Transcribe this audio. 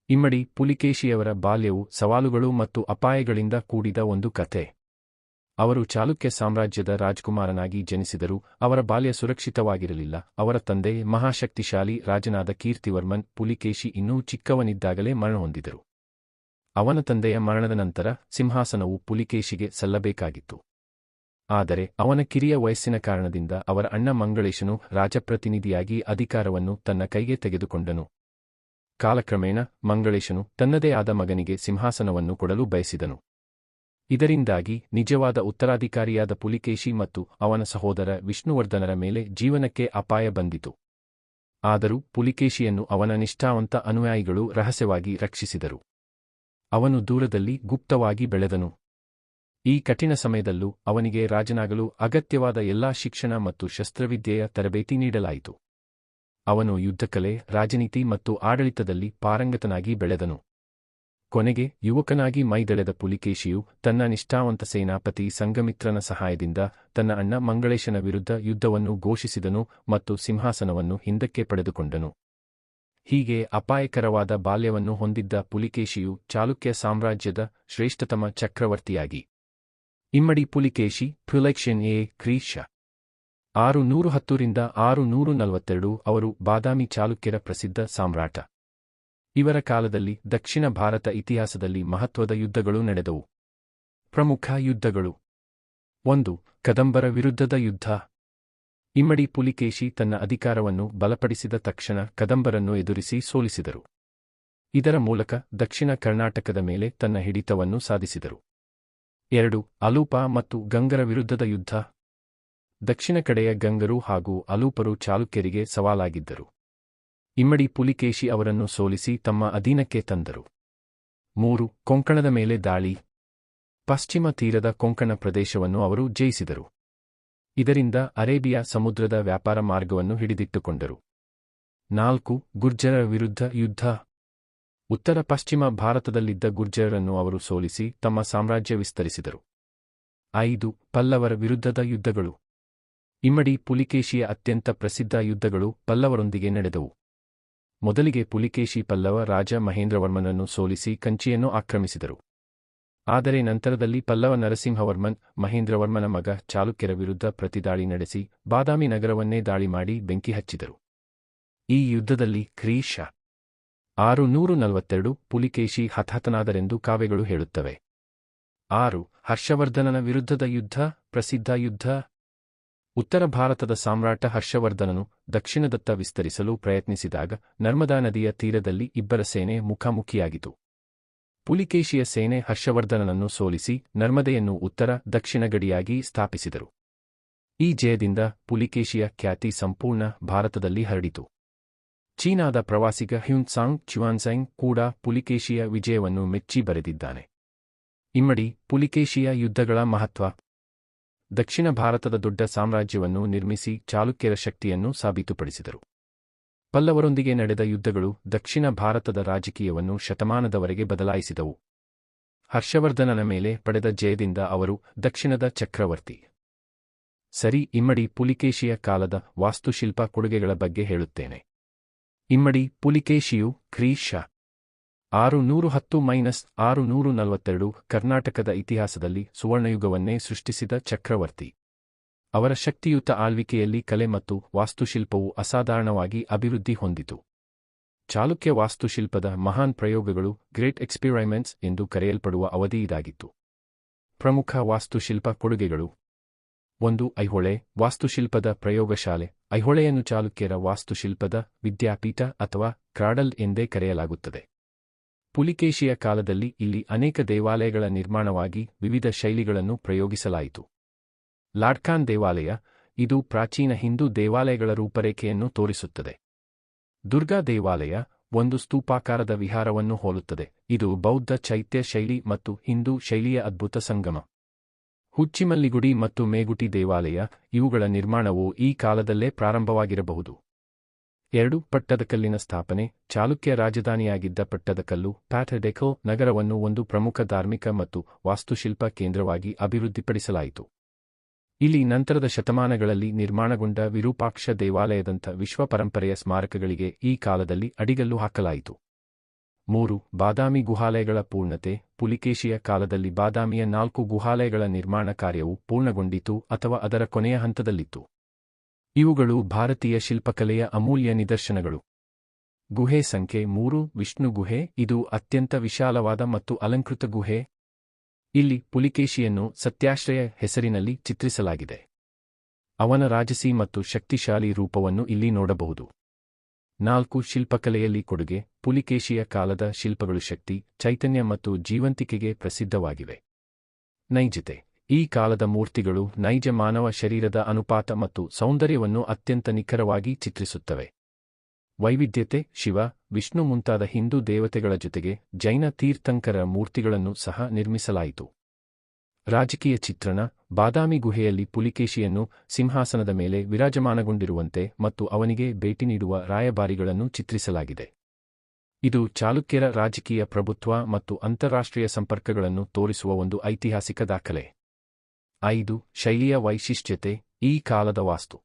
ಇಮ್ಮಡಿ ಪುಲಿಕೇಶಿಯವರ ಬಾಲ್ಯವು ಸವಾಲುಗಳು ಮತ್ತು ಅಪಾಯಗಳಿಂದ ಕೂಡಿದ ಒಂದು ಕಥೆ. ಅವರು ಚಾಲುಕ್ಯ ಸಾಮ್ರಾಜ್ಯದ ರಾಜಕುಮಾರನಾಗಿ ಜನಿಸಿದರು. ಅವರ ಬಾಲ್ಯ ಸುರಕ್ಷಿತವಾಗಿರಲಿಲ್ಲ. ಅವರ ತಂದೆ ಮಹಾಶಕ್ತಿಶಾಲಿ ರಾಜನಾದ ಕೀರ್ತಿವರ್ಮನ್ ಪುಲಿಕೇಶಿ ಇನ್ನೂ ಚಿಕ್ಕವನಿದ್ದಾಗಲೇ ಮರಣಹೊಂದಿದರು. ಅವನ ತಂದೆಯ ಮರಣದ ನಂತರ ಸಿಂಹಾಸನವು ಪುಲಿಕೇಶಿಗೆ ಸಲ್ಲಬೇಕಾಗಿತ್ತು. ಆದರೆ ಅವನ ಕಿರಿಯ ವಯಸ್ಸಿನ ಕಾರಣದಿಂದ ಅವರ ಅಣ್ಣ ಮಂಗಳೇಶನು ರಾಜಪ್ರತಿನಿಧಿಯಾಗಿ ಅಧಿಕಾರವನ್ನು ತನ್ನ ಕೈಗೆ ತೆಗೆದುಕೊಂಡನು. ಕಾಲಕ್ರಮೇಣ ಮಂಗಳೇಶನು ತನ್ನದೇ ಆದ ಮಗನಿಗೆ ಸಿಂಹಾಸನವನ್ನು ಕೊಡಲು ಬಯಸಿದನು. ಇದರಿಂದಾಗಿ ನಿಜವಾದ ಉತ್ತರಾಧಿಕಾರಿಯಾದ ಪುಲಿಕೇಶಿ ಮತ್ತು ಅವನ ಸಹೋದರ ವಿಷ್ಣುವರ್ಧನರ ಮೇಲೆ ಜೀವನಕ್ಕೆ ಅಪಾಯ ಬಂದಿತು. ಆದರೂ ಪುಲಿಕೇಶಿಯನ್ನು ಅವನ ನಿಷ್ಠಾವಂತ ಅನುಯಾಯಿಗಳು ರಹಸ್ಯವಾಗಿ ರಕ್ಷಿಸಿದರು. ಅವನು ದೂರದಲ್ಲಿ ಗುಪ್ತವಾಗಿ ಬೆಳೆದನು. ಈ ಕಠಿಣ ಸಮಯದಲ್ಲೂ ಅವನಿಗೆ ರಾಜನಾಗಲು ಅಗತ್ಯವಾದ ಎಲ್ಲಾ ಶಿಕ್ಷಣ ಮತ್ತು ಶಸ್ತ್ರವಿದ್ಯೆಯ ತರಬೇತಿ ನೀಡಲಾಯಿತು. ಅವನು ಯುದ್ಧಕಲೆ, ರಾಜನೀತಿ ಮತ್ತು ಆಡಳಿತದಲ್ಲಿ ಪಾರಂಗತನಾಗಿ ಬೆಳೆದನು. ಕೊನೆಗೆ ಯುವಕನಾಗಿ ಮೈದಳೆದ ಪುಲಿಕೇಶಿಯು ತನ್ನ ನಿಷ್ಠಾವಂತ ಸೇನಾಪತಿ ಸಂಘಮಿತ್ರನ ಸಹಾಯದಿಂದ ತನ್ನ ಅಣ್ಣ ಮಂಗಳೇಶನ ವಿರುದ್ಧ ಯುದ್ಧವನ್ನು ಘೋಷಿಸಿದನು ಮತ್ತು ಸಿಂಹಾಸನವನ್ನು ಹಿಂದಕ್ಕೆ ಪಡೆದುಕೊಂಡನು. ಹೀಗೆ ಅಪಾಯಕರವಾದ ಬಾಲ್ಯವನ್ನು ಹೊಂದಿದ್ದ ಪುಲಿಕೇಶಿಯು ಚಾಲುಕ್ಯ ಸಾಮ್ರಾಜ್ಯದ ಶ್ರೇಷ್ಠತಮ ಚಕ್ರವರ್ತಿಯಾಗಿ ಇಮ್ಮಡಿ ಪುಲಿಕೇಶಿ ಪುಲೈಕ್ಷನ್ ಕ್ರಿ.ಶ. 610 - 642 ಅವರು ಬಾದಾಮಿ ಚಾಲುಕ್ಯರ ಪ್ರಸಿದ್ಧ ಸಾಮ್ರಾಟ. ಇವರ ಕಾಲದಲ್ಲಿ ದಕ್ಷಿಣ ಭಾರತ ಇತಿಹಾಸದಲ್ಲಿ ಮಹತ್ವದ ಯುದ್ಧಗಳು ನಡೆದವು. ಪ್ರಮುಖ ಯುದ್ಧಗಳು: 1. ಕದಂಬರ ವಿರುದ್ಧದ ಯುದ್ಧ. ಇಮ್ಮಡಿ ಪುಲಿಕೇಶಿ ತನ್ನ ಅಧಿಕಾರವನ್ನು ಬಲಪಡಿಸಿದ ತಕ್ಷಣ ಕದಂಬರನ್ನು ಎದುರಿಸಿ ಸೋಲಿಸಿದರು. ಇದರ ಮೂಲಕ ದಕ್ಷಿಣ ಕರ್ನಾಟಕದ ಮೇಲೆ ತನ್ನ ಹಿಡಿತವನ್ನು ಸಾಧಿಸಿದರು. 2. ಅಲೂಪ ಮತ್ತು ಗಂಗರ ವಿರುದ್ಧದ ಯುದ್ಧ. ದಕ್ಷಿಣ ಕಡೆಯ ಗಂಗರು ಹಾಗೂ ಅಲೂಪರು ಚಾಲುಕ್ಯರಿಗೆ ಸವಾಲಾಗಿದ್ದರು. ಇಮ್ಮಡಿ ಪುಲಿಕೇಶಿ ಅವರನ್ನು ಸೋಲಿಸಿ ತಮ್ಮ ಅಧೀನಕ್ಕೆ ತಂದರು. 3. ಕೊಂಕಣದ ಮೇಲೆ ದಾಳಿ. ಪಶ್ಚಿಮ ತೀರದ ಕೊಂಕಣ ಪ್ರದೇಶವನ್ನು ಅವರು ಜಯಿಸಿದರು. ಇದರಿಂದ ಅರೇಬಿಯಾ ಸಮುದ್ರದ ವ್ಯಾಪಾರ ಮಾರ್ಗವನ್ನು ಹಿಡಿದಿಟ್ಟುಕೊಂಡರು. 4. ಗುರ್ಜರರ ವಿರುದ್ಧ ಯುದ್ಧ. ಉತ್ತರ ಪಶ್ಚಿಮ ಭಾರತದಲ್ಲಿದ್ದ ಗುರ್ಜರರನ್ನು ಅವರು ಸೋಲಿಸಿ ತಮ್ಮ ಸಾಮ್ರಾಜ್ಯ ವಿಸ್ತರಿಸಿದರು. 5. ಪಲ್ಲವರ ವಿರುದ್ಧದ ಯುದ್ಧಗಳು. ಇಮ್ಮಡಿ ಪುಲಿಕೇಶಿಯ ಅತ್ಯಂತ ಪ್ರಸಿದ್ಧ ಯುದ್ಧಗಳು ಪಲ್ಲವರೊಂದಿಗೆ ನಡೆದವು. ಮೊದಲಿಗೆ ಪುಲಿಕೇಶಿ ಪಲ್ಲವ ರಾಜ ಮಹೇಂದ್ರವರ್ಮನನ್ನು ಸೋಲಿಸಿ ಕಂಚಿಯನ್ನು ಆಕ್ರಮಿಸಿದರು. ಆದರೆ ನಂತರದಲ್ಲಿ ಪಲ್ಲವ ನರಸಿಂಹವರ್ಮನ್, ಮಹೇಂದ್ರವರ್ಮನ ಮಗ, ಚಾಲುಕ್ಯರ ವಿರುದ್ಧ ಪ್ರತಿದಾಳಿ ನಡೆಸಿ ಬಾದಾಮಿ ನಗರವನ್ನೇ ದಾಳಿ ಮಾಡಿ ಬೆಂಕಿ ಹಚ್ಚಿದರು. ಈ ಯುದ್ಧದಲ್ಲಿ ಕ್ರಿ.ಶ. 642 ಪುಲಿಕೇಶಿ ಹತಾಹತನಾದರೆಂದು ಕಾವ್ಯಗಳು ಹೇಳುತ್ತವೆ. 6. ಹರ್ಷವರ್ಧನನ ವಿರುದ್ಧದ ಯುದ್ಧ. ಪ್ರಸಿದ್ಧ ಯುದ್ಧ. ಉತ್ತರ ಭಾರತದ ಸಾಮ್ರಾಟ ಹರ್ಷವರ್ಧನನು ದಕ್ಷಿಣದತ್ತ ವಿಸ್ತರಿಸಲು ಪ್ರಯತ್ನಿಸಿದಾಗ ನರ್ಮದಾ ನದಿಯ ತೀರದಲ್ಲಿ ಇಬ್ಬರ ಸೇನೆ ಮುಖಾಮುಖಿಯಾಗಿತು. ಪುಲಿಕೇಶಿಯ ಸೇನೆ ಹರ್ಷವರ್ಧನನನ್ನು ಸೋಲಿಸಿ ನರ್ಮದೆಯನ್ನು ಉತ್ತರ-ದಕ್ಷಿಣ ಗಡಿಯಾಗಿ ಸ್ಥಾಪಿಸಿದರು. ಈ ಜಯದಿಂದ ಪುಲಿಕೇಶಿಯ ಖ್ಯಾತಿ ಸಂಪೂರ್ಣ ಭಾರತದಲ್ಲಿ ಹರಡಿತು. ಚೀನಾದ ಪ್ರವಾಸಿಗ ಹ್ಯುನ್ ಚ್ಯುವಾನ್ಸೈಂಗ್ ಕೂಡ ಪುಲಿಕೇಶಿಯ ವಿಜಯವನ್ನು ಮೆಚ್ಚಿ ಬರೆದಿದ್ದಾನೆ. ಇಮ್ಮಡಿ ಪುಲಿಕೇಶಿಯ ಯುದ್ಧಗಳ ಮಹತ್ವ. ದಕ್ಷಿಣ ಭಾರತದ ದೊಡ್ಡ ಸಾಮ್ರಾಜ್ಯವನ್ನು ನಿರ್ಮಿಸಿ ಚಾಲುಕ್ಯರ ಶಕ್ತಿಯನ್ನು ಸಾಬೀತುಪಡಿಸಿದರು. ಪಲ್ಲವರೊಂದಿಗೆ ನಡೆದ ಯುದ್ಧಗಳು ದಕ್ಷಿಣ ಭಾರತದ ರಾಜಕೀಯವನ್ನು ಶತಮಾನದವರೆಗೆ ಬದಲಾಯಿಸಿದವು. ಹರ್ಷವರ್ಧನನ ಮೇಲೆ ಪಡೆದ ಜಯದಿಂದ ಅವರು ದಕ್ಷಿಣದ ಚಕ್ರವರ್ತಿ. ಸರಿ, ಇಮ್ಮಡಿ ಪುಲಿಕೇಶಿಯ ಕಾಲದ ವಾಸ್ತುಶಿಲ್ಪ ಕೊಡುಗೆಗಳ ಬಗ್ಗೆ ಹೇಳುತ್ತೇನೆ. ಇಮ್ಮಡಿ ಪುಲಿಕೇಶಿಯು ಕ್ರಿ.ಶ. 610 - 642 ಕರ್ನಾಟಕದ ಇತಿಹಾಸದಲ್ಲಿ ಸುವರ್ಣಯುಗವನ್ನೇ ಸೃಷ್ಟಿಸಿದ ಚಕ್ರವರ್ತಿ. ಅವರ ಶಕ್ತಿಯುತ ಆಳ್ವಿಕೆಯಲ್ಲಿ ಕಲೆ ಮತ್ತು ವಾಸ್ತುಶಿಲ್ಪವು ಅಸಾಧಾರಣವಾಗಿ ಅಭಿವೃದ್ಧಿ ಹೊಂದಿತು. ಚಾಲುಕ್ಯ ವಾಸ್ತುಶಿಲ್ಪದ ಮಹಾನ್ ಪ್ರಯೋಗಗಳು ಗ್ರೇಟ್ ಎಕ್ಸ್ಪೆರಿಮೆಂಟ್ಸ್ ಎಂದು ಕರೆಯಲ್ಪಡುವ ಅವಧಿ ಇದಾಗಿತ್ತು. ಪ್ರಮುಖ ವಾಸ್ತುಶಿಲ್ಪ ಕೊಡುಗೆಗಳು. 1. ಐಹೊಳೆ ವಾಸ್ತುಶಿಲ್ಪದ ಪ್ರಯೋಗಶಾಲೆ. ಐಹೊಳೆಯನ್ನು ಚಾಲುಕ್ಯರ ವಾಸ್ತುಶಿಲ್ಪದ ವಿದ್ಯಾಪೀಠ ಅಥವಾ ಕ್ರಾಡಲ್ ಎಂದೇ ಕರೆಯಲಾಗುತ್ತದೆ. ಪುಲಿಕೇಶಿಯ ಕಾಲದಲ್ಲಿ ಇಲ್ಲಿ ಅನೇಕ ದೇವಾಲಯಗಳ ನಿರ್ಮಾಣವಾಗಿ ವಿವಿಧ ಶೈಲಿಗಳನ್ನು ಪ್ರಯೋಗಿಸಲಾಯಿತು. ಲಾಡ್ಖಾನ್ ದೇವಾಲಯ. ಇದು ಪ್ರಾಚೀನ ಹಿಂದೂ ದೇವಾಲಯಗಳ ರೂಪರೇಖೆಯನ್ನು ತೋರಿಸುತ್ತದೆ. ದುರ್ಗಾ ದೇವಾಲಯ ಒಂದು ಸ್ತೂಪಾಕಾರದ ವಿಹಾರವನ್ನು ಹೋಲುತ್ತದೆ. ಇದು ಬೌದ್ಧ ಚೈತ್ಯ ಶೈಲಿ ಮತ್ತು ಹಿಂದೂ ಶೈಲಿಯ ಅದ್ಭುತ ಸಂಗಮ. ಹುಚ್ಚಿಮಲ್ಲಿಗುಡಿ ಮತ್ತು ಮೇಗುಟಿ ದೇವಾಲಯ. ಇವುಗಳ ನಿರ್ಮಾಣವು ಈ ಕಾಲದಲ್ಲೇ ಪ್ರಾರಂಭವಾಗಿರಬಹುದು. 2. ಪಟ್ಟದಕಲ್ಲಿನ ಸ್ಥಾಪನೆ. ಚಾಲುಕ್ಯ ರಾಜಧಾನಿಯಾಗಿದ್ದ ಪಟ್ಟದಕಲ್ಲು ಪ್ಯಾಟಡೆಕಲ್ ನಗರವನ್ನು ಒಂದು ಪ್ರಮುಖ ಧಾರ್ಮಿಕ ಮತ್ತು ವಾಸ್ತುಶಿಲ್ಪ ಕೇಂದ್ರವಾಗಿ ಅಭಿವೃದ್ಧಿಪಡಿಸಲಾಯಿತು. ಇಲ್ಲಿ ನಂತರದ ಶತಮಾನಗಳಲ್ಲಿ ನಿರ್ಮಾಣಗೊಂಡ ವಿರೂಪಾಕ್ಷ ದೇವಾಲಯದಂಥ ವಿಶ್ವ ಪರಂಪರೆಯ ಸ್ಮಾರಕಗಳಿಗೆ ಈ ಕಾಲದಲ್ಲಿ ಅಡಿಗಲ್ಲು ಹಾಕಲಾಯಿತು. 3. ಬಾದಾಮಿ ಗುಹಾಲಯಗಳ ಪೂರ್ಣತೆ. ಪುಲಿಕೇಶಿಯ ಕಾಲದಲ್ಲಿ ಬಾದಾಮಿಯ 4 ಗುಹಾಲಯಗಳ ನಿರ್ಮಾಣ ಕಾರ್ಯವು ಪೂರ್ಣಗೊಂಡಿತು ಅಥವಾ ಅದರ ಕೊನೆಯ ಹಂತದಲ್ಲಿತ್ತು. ಇವುಗಳು ಭಾರತೀಯ ಶಿಲ್ಪಕಲೆಯ ಅಮೂಲ್ಯ ನಿದರ್ಶನಗಳು. ಗುಹೆ ಸಂಖ್ಯೆ 3. ವಿಷ್ಣು ಗುಹೆ. ಇದು ಅತ್ಯಂತ ವಿಶಾಲವಾದ ಮತ್ತು ಅಲಂಕೃತ ಗುಹೆ. ಇಲ್ಲಿ ಪುಲಿಕೇಶಿಯನ್ನು ಸತ್ಯಾಶ್ರಯ ಹೆಸರಿನಲ್ಲಿ ಚಿತ್ರಿಸಲಾಗಿದೆ. ಅವನ ರಾಜಸಿ ಮತ್ತು ಶಕ್ತಿಶಾಲಿ ರೂಪವನ್ನು ಇಲ್ಲಿ ನೋಡಬಹುದು. 4. ಶಿಲ್ಪಕಲೆಯಲ್ಲಿ ಕೊಡುಗೆ. ಪುಲಿಕೇಶಿಯ ಕಾಲದ ಶಿಲ್ಪಗಳು ಶಕ್ತಿ, ಚೈತನ್ಯ ಮತ್ತು ಜೀವಂತಿಕೆಗೆ ಪ್ರಸಿದ್ಧವಾಗಿವೆ. ನೈಜತೆ. ಈ ಕಾಲದ ಮೂರ್ತಿಗಳು ನೈಜ ಮಾನವ ಶರೀರದ ಅನುಪಾತ ಮತ್ತು ಸೌಂದರ್ಯವನ್ನು ಅತ್ಯಂತ ನಿಖರವಾಗಿ ಚಿತ್ರಿಸುತ್ತವೆ. ವೈವಿಧ್ಯತೆ. ಶಿವ, ವಿಷ್ಣು ಮುಂತಾದ ಹಿಂದೂ ದೇವತೆಗಳ ಜೊತೆಗೆ ಜೈನ ತೀರ್ಥಂಕರ ಮೂರ್ತಿಗಳನ್ನು ಸಹ ನಿರ್ಮಿಸಲಾಯಿತು. ರಾಜಕೀಯ ಚಿತ್ರಣ. ಬಾದಾಮಿ ಗುಹೆಯಲ್ಲಿ ಪುಲಿಕೇಶಿಯನ್ನು ಸಿಂಹಾಸನದ ಮೇಲೆ ವಿರಾಜಮಾನಗೊಂಡಿರುವಂತೆ ಮತ್ತು ಅವನಿಗೆ ಭೇಟಿ ನೀಡುವ ರಾಯಭಾರಿಗಳನ್ನು ಚಿತ್ರಿಸಲಾಗಿದೆ. ಇದು ಚಾಲುಕ್ಯರ ರಾಜಕೀಯ ಪ್ರಭುತ್ವ ಮತ್ತು ಅಂತಾರಾಷ್ಟ್ರೀಯ ಸಂಪರ್ಕಗಳನ್ನು ತೋರಿಸುವ ಒಂದು ಐತಿಹಾಸಿಕ ದಾಖಲೆ. 5. ಶೈಲಿಯ ವೈಶಿಷ್ಟ್ಯತೆ. ಈ ಕಾಲದ ವಾಸ್ತು